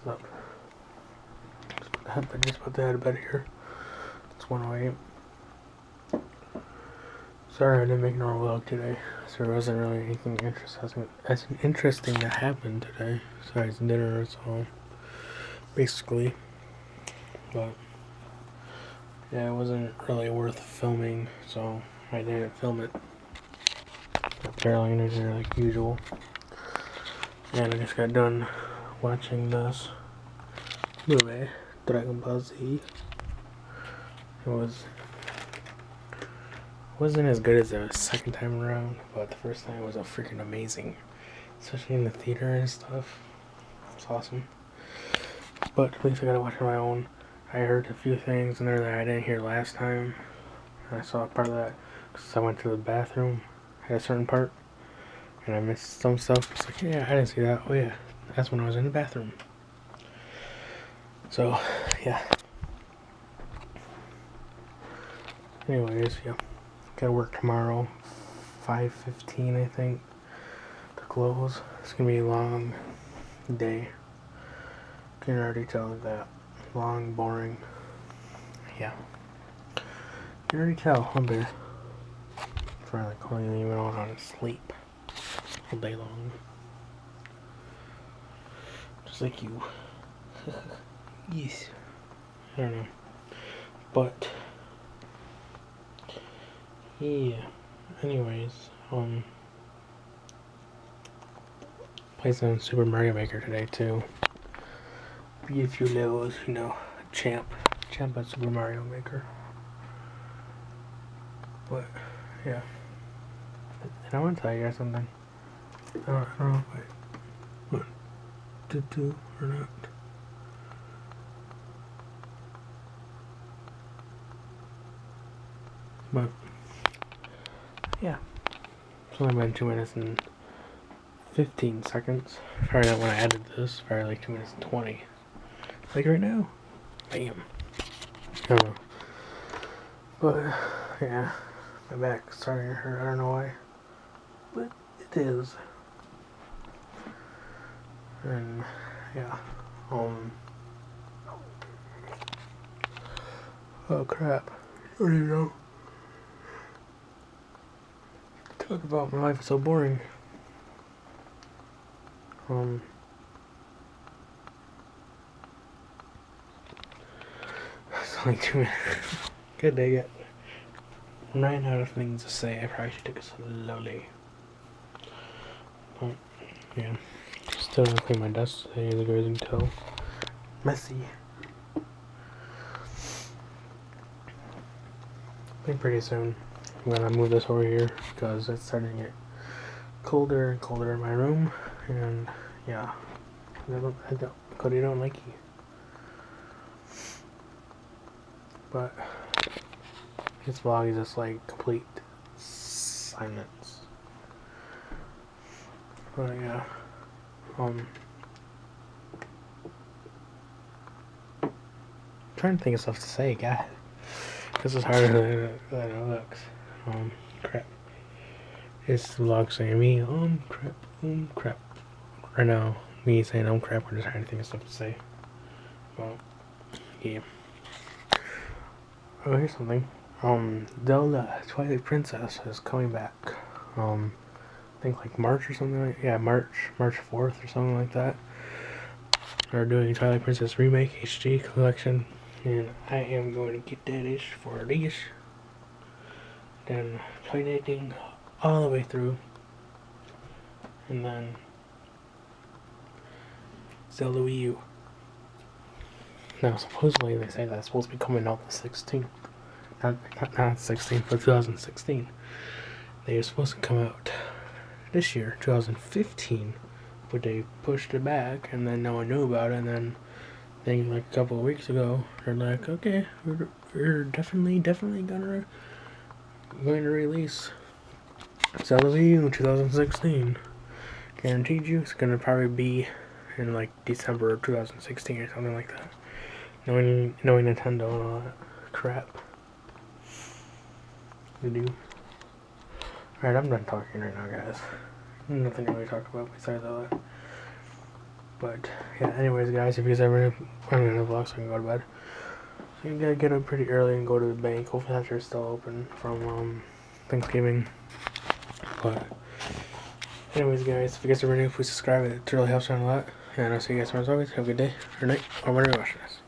What's up? Just put that bed here. It's 1:08. Sorry I didn't make no vlog today. So there wasn't really anything interesting that happened today. Besides dinner, so basically. But yeah, it wasn't really worth filming, so I didn't film it. Apparently energy like usual. And I just got done watching this movie, Dragon Ball Z. Wasn't as good as the second time around, but the first time was freaking amazing. Especially in the theater and stuff. It's awesome. But at least I got to watch on my own. I heard a few things in there that I didn't hear last time. I saw part of that because I went to the bathroom at a certain part. And I missed some stuff. It's like, yeah, I didn't see that. Oh yeah, that's when I was in the bathroom. So, yeah. Anyways, yeah. Gotta work tomorrow. 5:15, I think, to close. It's gonna be a long day. Can already tell that. Long, boring. Yeah. Can already tell. I'm there. Trying to call you even on how to sleep all day long. Just like you. Yes. I don't know. But yeah. Anyways, played some Super Mario Maker today too. Beat a few levels, champ at Super Mario Maker. But yeah. And I want to tell you guys something. I don't know if I want to or not. But yeah, it's only been 2 minutes and 15 seconds. Probably not when I added this. Probably like 2 minutes and 20. Like right now. Bam. I don't know. But yeah, my back's starting to hurt. I don't know why, but it is. And yeah, oh crap. I don't even know. Talk about my life is so boring. It's only 2 minutes. Good day yet. I'm running out of things to say. I probably should take it slowly. But yeah, still gonna clean my desk today, as you guys can tell. Messy. I think pretty soon I'm gonna move this over here because it's starting to get colder and colder in my room, and yeah, Cody don't like you. But this vlog is just like complete silence. But yeah, I'm trying to think of stuff to say, God. This is harder than it looks. Crap. It's the vlog saying me, crap. Right now, me saying crap, we're just trying to think of stuff to say. Well, yeah. Oh, here's something. Zelda Twilight Princess is coming back. I think like March or something like, yeah, March 4th or something like that. They're doing Twilight Princess Remake HD collection, and I am going to get that ish for a leash. Then play that thing all the way through, and then Zelda Wii U. Now supposedly they say that's supposed to be coming out the 16th. Not 16th, but 2016. They were supposed to come out this year, 2015, but they pushed it back, and then no one knew about it, and then I think like a couple of weeks ago, they're like, okay, we're definitely going to release Zelda Wii U 2016. Guaranteed you, it's gonna probably be in like December of 2016 or something like that. Knowing Nintendo and all that crap. You do. Alright, I'm done talking right now, guys. Nothing to really talk about besides all that. But yeah, anyways, guys, if you guys ever I'm gonna vlog, so I can go to bed. So you gotta get up pretty early and go to the bank. Hopefully, that is still open from Thanksgiving. But anyways, guys, if you guys are new, please subscribe. It really helps out a lot. And I'll see you guys tomorrow. As always, have a good day or night or whenever you're watching this.